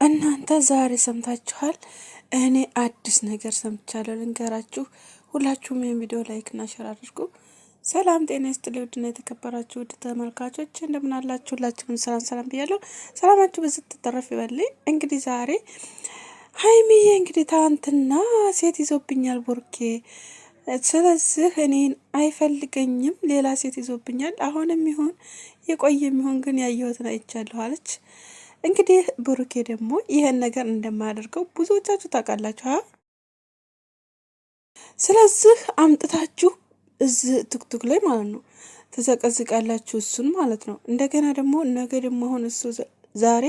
እናንተ ዛሬ ሰምታችኋል። እኔ አዲስ ነገር ሰምቻለሁ ልንገራችሁ። ሁላችሁም ይህን ቪዲዮ ላይክ እና ሼር አድርጉ። ሰላም ጤና ይስጥልኝ ውድና የተከበራችሁ ውድ ተመልካቾች እንደምን አላችሁ? ሁላችሁም ሰላም ሰላም ብያለሁ። ሰላማችሁ በዚህ ትተረፍ ይበልኝ። እንግዲህ ዛሬ ሀይሚዬ እንግዲህ ትናንትና ሴት ይዞብኛል ቡርኬ፣ ስለዚህ እኔን አይፈልገኝም፣ ሌላ ሴት ይዞብኛል። አሁንም ይሁን የቆየም ይሁን ግን ያየሁትን አይቻለሁ አለች። እንግዲህ ብሩኬ ደግሞ ይሄን ነገር እንደማያደርገው ብዙዎቻችሁ ታውቃላችሁ። ስለዚህ አምጥታችሁ እዚህ ቲክቶክ ላይ ማለት ነው ተዘቀዝቃላችሁ እሱን ማለት ነው። እንደገና ደግሞ ነገ ደግሞ አሁን እሱ ዛሬ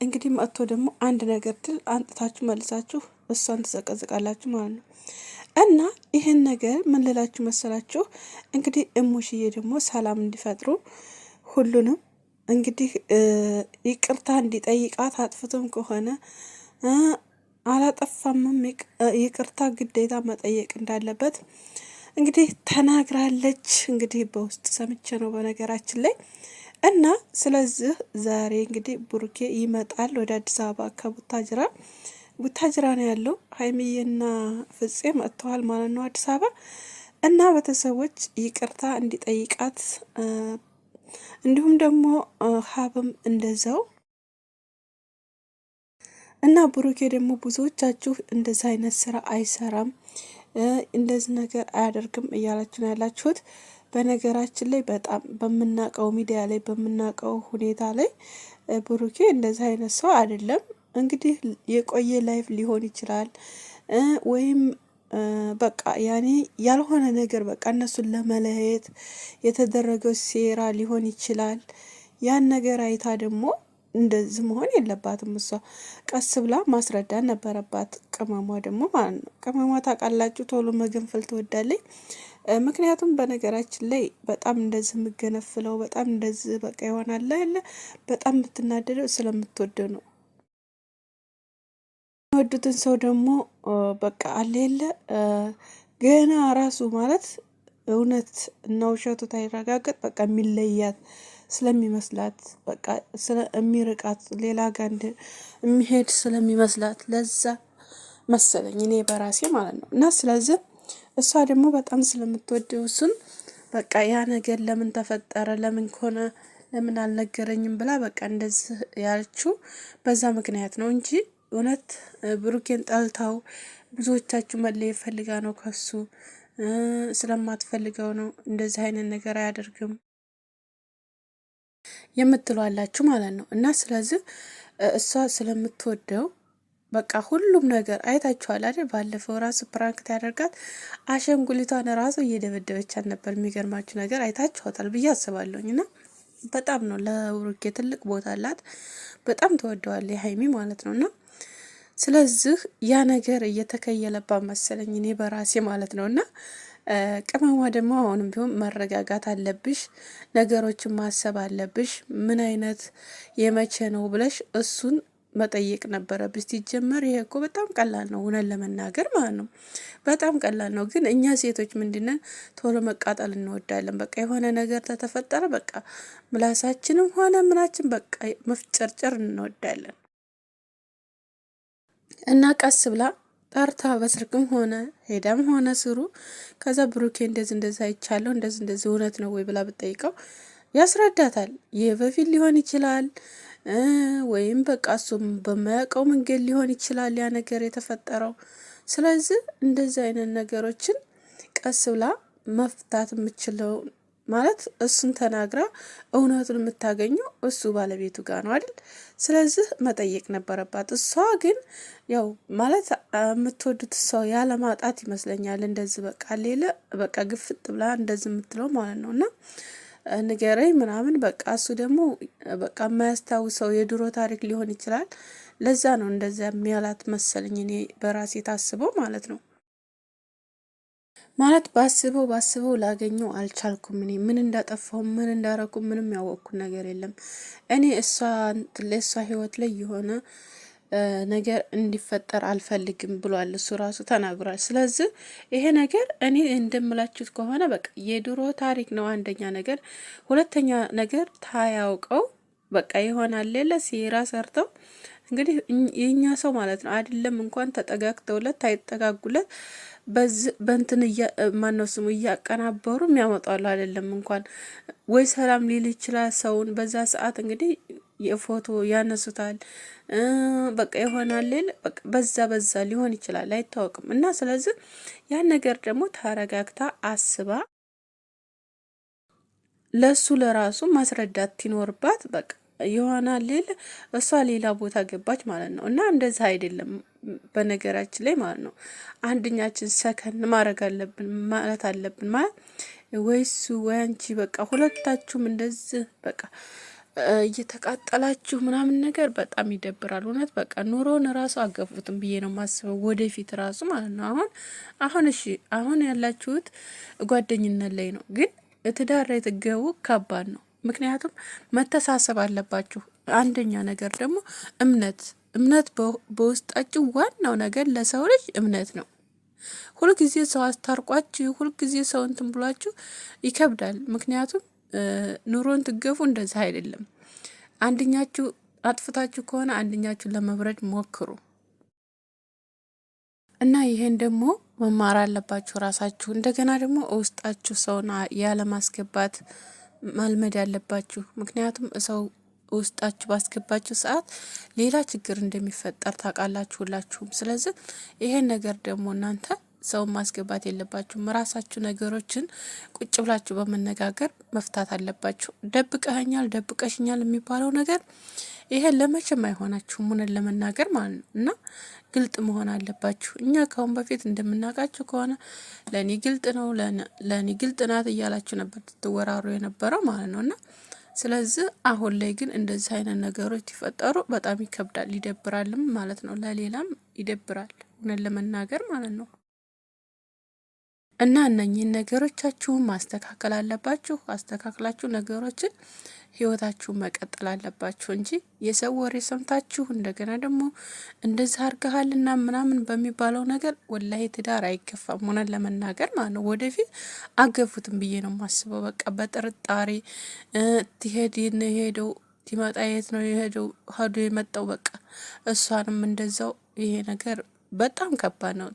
እንግዲህ መጥቶ ደግሞ አንድ ነገር ድል አንጥታችሁ መልሳችሁ እሷን ተዘቀዝቃላችሁ ማለት ነው። እና ይሄን ነገር ምን ልላችሁ መሰላችሁ? እንግዲህ እሙሽዬ ደግሞ ሰላም እንዲፈጥሩ ሁሉንም እንግዲህ ይቅርታ እንዲጠይቃት አጥፍቶም ከሆነ አላጠፋምም ይቅርታ ግዴታ መጠየቅ እንዳለበት እንግዲህ ተናግራለች። እንግዲህ በውስጥ ሰምቼ ነው በነገራችን ላይ። እና ስለዚህ ዛሬ እንግዲህ ቡሩኬ ይመጣል ወደ አዲስ አበባ ቡታጅራ ነው ያለው። ሀይሚዬና ፍፄ መጥተዋል ማለት ነው አዲስ አበባ። እና ቤተሰቦች ይቅርታ እንዲጠይቃት እንዲሁም ደግሞ ሀብም እንደዛው እና ብሩኬ ደግሞ ብዙዎቻችሁ እንደዚህ አይነት ስራ አይሰራም፣ እንደዚህ ነገር አያደርግም እያላችሁ ነው ያላችሁት። በነገራችን ላይ በጣም በምናቀው ሚዲያ ላይ በምናቀው ሁኔታ ላይ ብሩኬ እንደዚህ አይነት ሰው አይደለም። እንግዲህ የቆየ ላይፍ ሊሆን ይችላል ወይም በቃ ያኔ ያልሆነ ነገር በቃ እነሱን ለመለየት የተደረገው ሴራ ሊሆን ይችላል። ያን ነገር አይታ ደግሞ እንደዚህ መሆን የለባትም። እሷ ቀስ ብላ ማስረዳት ነበረባት። ቅመሟ ደግሞ ማለት ነው። ቅመሟ ታውቃላችሁ ቶሎ መገንፈል ትወዳለች። ምክንያቱም በነገራችን ላይ በጣም እንደዚህ የምገነፍለው በጣም እንደዚህ በቃ ይሆናል ያለ በጣም የምትናደደው ስለምትወደው ነው። የሚወዱትን ሰው ደግሞ በቃ አለ ገና ራሱ ማለት እውነት እና ውሸቱ ታይረጋገጥ በቃ የሚለያት ስለሚመስላት በቃ የሚርቃት ሌላ ጋር የሚሄድ ስለሚመስላት ለዛ መሰለኝ እኔ በራሴ ማለት ነው። እና ስለዚህ እሷ ደግሞ በጣም ስለምትወደው እሱን በቃ ያ ነገር ለምን ተፈጠረ ለምን ከሆነ ለምን አልነገረኝም ብላ በቃ እንደዚህ ያልችው በዛ ምክንያት ነው እንጂ እውነት ብሩኬን ጠልታው ብዙዎቻችሁ መለየት ፈልጋ ነው ከሱ ስለማትፈልገው ነው እንደዚህ አይነት ነገር አያደርግም የምትሏላችሁ ማለት ነው። እና ስለዚህ እሷ ስለምትወደው በቃ ሁሉም ነገር አይታችኋል አይደል? ባለፈው ራሱ ፕራንክ ያደርጋት አሸንጉሊቷን ራሱ እየደበደበቻት ነበር። የሚገርማችሁ ነገር አይታችኋታል ብዬ አስባለሁኝ። እና በጣም ነው ለብሩኬ ትልቅ ቦታ አላት። በጣም ተወደዋለች ሀይሚ ማለት ነው። እና ስለዚህ ያ ነገር እየተከየለባት መሰለኝ እኔ በራሴ ማለት ነው። እና ቅመሟ ደግሞ አሁንም ቢሆን መረጋጋት አለብሽ፣ ነገሮችን ማሰብ አለብሽ። ምን አይነት የመቼ ነው ብለሽ እሱን መጠየቅ ነበረብሽ። ሲጀመር ይሄ እኮ በጣም ቀላል ነው፣ እውነት ለመናገር ማለት ነው። በጣም ቀላል ነው። ግን እኛ ሴቶች ምንድነን ቶሎ መቃጠል እንወዳለን። በቃ የሆነ ነገር ተተፈጠረ በቃ ምላሳችንም ሆነ ምናችን በቃ መፍጨርጨር እንወዳለን። እና ቀስ ብላ ጠርታ በስልክም ሆነ ሄዳም ሆነ ስሩ ከዛ ብሩኬ እንደዚህ አይቻለሁ እንደዚህ እውነት ነው ወይ ብላ ብጠይቀው ያስረዳታል። ይህ በፊት ሊሆን ይችላል ወይም በቃ እሱም በማያውቀው መንገድ ሊሆን ይችላል ያ ነገር የተፈጠረው። ስለዚህ እንደዚህ አይነት ነገሮችን ቀስ ብላ መፍታት የምችለው ማለት እሱን ተናግራ እውነቱን የምታገኘው እሱ ባለቤቱ ጋር ነው አይደል? ስለዚህ መጠየቅ ነበረባት። እሷ ግን ያው ማለት የምትወዱት ሰው ያለ ማጣት ይመስለኛል እንደዚህ በቃ ሌለ በቃ ግፍጥ ብላ እንደዚህ የምትለው ማለት ነው። እና ንገረኝ ምናምን በቃ እሱ ደግሞ በቃ የማያስታውሰው የድሮ ታሪክ ሊሆን ይችላል። ለዛ ነው እንደዚያ የሚያላት መሰለኝ እኔ በራሴ ታስበው ማለት ነው። ማለት ባስበው ላገኘው አልቻልኩም። እኔ ምን እንዳጠፋው ምን እንዳረኩ ምንም ያወቅኩት ነገር የለም። እኔ ለእሷ ህይወት ላይ የሆነ ነገር እንዲፈጠር አልፈልግም ብሏል። እሱ ራሱ ተናግሯል። ስለዚህ ይሄ ነገር እኔ እንደምላችሁት ከሆነ በቃ የድሮ ታሪክ ነው አንደኛ ነገር፣ ሁለተኛ ነገር ታያውቀው በቃ ይሆናል ሌላ ሴራ ሰርተው እንግዲህ የኛ ሰው ማለት ነው አይደለም እንኳን ተጠጋግተውለት አይጠጋጉለት በእንትን ማነው ስሙ እያቀናበሩ የሚያመጣሉ አይደለም እንኳን ወይ ሰላም ሊል ይችላል ሰውን በዛ ሰዓት እንግዲህ የፎቶ ያነሱታል። በቃ ይሆናል ሌል በቃ በዛ ሊሆን ይችላል አይታወቅም። እና ስለዚህ ያን ነገር ደግሞ ተረጋግታ አስባ ለሱ ለራሱ ማስረዳት ይኖርባት። በቃ ይሆናል ሌል እሷ ሌላ ቦታ ገባች ማለት ነው። እና እንደዛ አይደለም በነገራችን ላይ ማለት ነው። አንደኛችን ሰከን ማድረግ አለብን ማለት አለብን ማለት ወይሱ ወይ አንቺ በቃ ሁለታችሁም እንደዚህ በቃ እየተቃጠላችሁ ምናምን ነገር በጣም ይደብራል። እውነት በቃ ኑሮን ራሱ አገፉትም ብዬ ነው የማስበው ወደፊት ራሱ ማለት ነው። አሁን እሺ አሁን ያላችሁት ጓደኝነት ላይ ነው፣ ግን ትዳር ላይ ትገቡ ከባድ ነው። ምክንያቱም መተሳሰብ አለባችሁ። አንደኛ ነገር ደግሞ እምነት በውስጣችሁ ዋናው ነገር ለሰው ልጅ እምነት ነው። ሁልጊዜ ሰው አስታርቋችሁ ሁልጊዜ ሰው እንትን ብሏችሁ ይከብዳል። ምክንያቱም ኑሮን ትገፉ እንደዚህ አይደለም። አንደኛችሁ አጥፍታችሁ ከሆነ አንደኛችሁን ለመብረድ ሞክሩ እና ይሄን ደግሞ መማር አለባችሁ ራሳችሁ። እንደገና ደግሞ ውስጣችሁ ሰውን ያለማስገባት መልመድ ያለባችሁ። ምክንያቱም ሰው ውስጣችሁ ባስገባችሁ ሰዓት ሌላ ችግር እንደሚፈጠር ታውቃላችሁ ሁላችሁም። ስለዚህ ይሄን ነገር ደግሞ እናንተ ሰው ማስገባት የለባችሁም። ራሳችሁ ነገሮችን ቁጭ ብላችሁ በመነጋገር መፍታት አለባችሁ። ደብቀኸኛል፣ ደብቀሽኛል የሚባለው ነገር ይሄን ለመቼም አይሆናችሁም፣ ሆነን ለመናገር ማለት ነው። እና ግልጥ መሆን አለባችሁ። እኛ ካሁን በፊት እንደምናውቃችሁ ከሆነ ለኔ ግልጥ ነው ለኔ ግልጥ ናት እያላችሁ ነበር ትወራሩ የነበረው ማለት ነው። እና ስለዚህ አሁን ላይ ግን እንደዚህ አይነት ነገሮች ሲፈጠሩ በጣም ይከብዳል፣ ይደብራልም ማለት ነው። ለሌላም ይደብራል ሆነን ለመናገር ማለት ነው። እና እነኚህን ነገሮቻችሁን ማስተካከል አለባችሁ። አስተካክላችሁ ነገሮችን ህይወታችሁን መቀጠል አለባችሁ እንጂ የሰው ወሬ ሰምታችሁ እንደገና ደግሞ እንደዛ አርገሃልና ምናምን በሚባለው ነገር ወላሂ ትዳር አይገፋም። ሆነን ለመናገር ማለት ነው። ወደፊት አገፉትም ብዬ ነው የማስበው። በቃ በጥርጣሬ ትሄድ ነው የሄደው፣ ትመጣ የት ነው የሄደው፣ ሄዶ የመጣው በቃ እሷንም እንደዛው። ይሄ ነገር በጣም ከባድ ነው።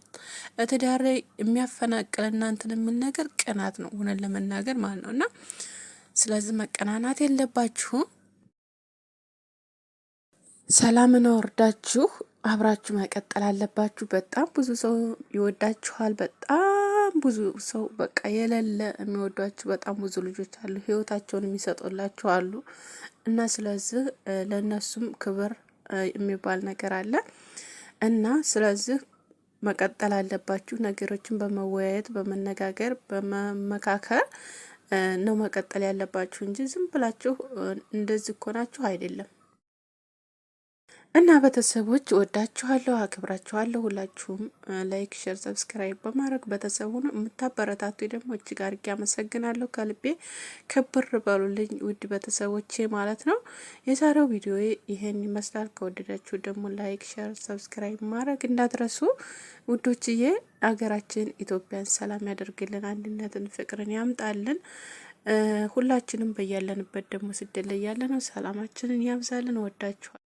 ትዳር ላይ የሚያፈናቅል እናንተን የሚል ነገር ቅናት ነው ሆነን ለመናገር ማለት ነው። እና ስለዚህ መቀናናት የለባችሁም። ሰላምን አወርዳችሁ አብራችሁ መቀጠል አለባችሁ። በጣም ብዙ ሰው ይወዳችኋል። በጣም ብዙ ሰው በቃ የሌለ የሚወዷችሁ በጣም ብዙ ልጆች አሉ፣ ህይወታቸውን የሚሰጡላችሁ አሉ። እና ስለዚህ ለእነሱም ክብር የሚባል ነገር አለ እና ስለዚህ መቀጠል አለባችሁ። ነገሮችን በመወያየት በመነጋገር በመመካከር ነው መቀጠል ያለባችሁ እንጂ ዝም ብላችሁ እንደዚህ እኮ ናችሁ አይደለም። እና ቤተሰቦች ወዳችኋለሁ፣ አክብራችኋለሁ። ሁላችሁም ላይክ፣ ሼር፣ ሰብስክራይብ በማድረግ ቤተሰቡን የምታበረታቱ ደግሞ እጅግ አድርጌ አመሰግናለሁ። ከልቤ ክብር በሉልኝ ውድ ቤተሰቦቼ ማለት ነው። የዛሬው ቪዲዮ ይሄን ይመስላል። ከወደዳችሁ ደግሞ ላይክ፣ ሼር፣ ሰብስክራይብ ማድረግ እንዳትረሱ ውዶችዬ። አገራችን ኢትዮጵያን ሰላም ያደርግልን፣ አንድነትን ፍቅርን ያምጣልን። ሁላችንም በያለንበት ደግሞ ስደት ላይ ያለነው ሰላማችንን ያብዛልን። ወዳችኋል።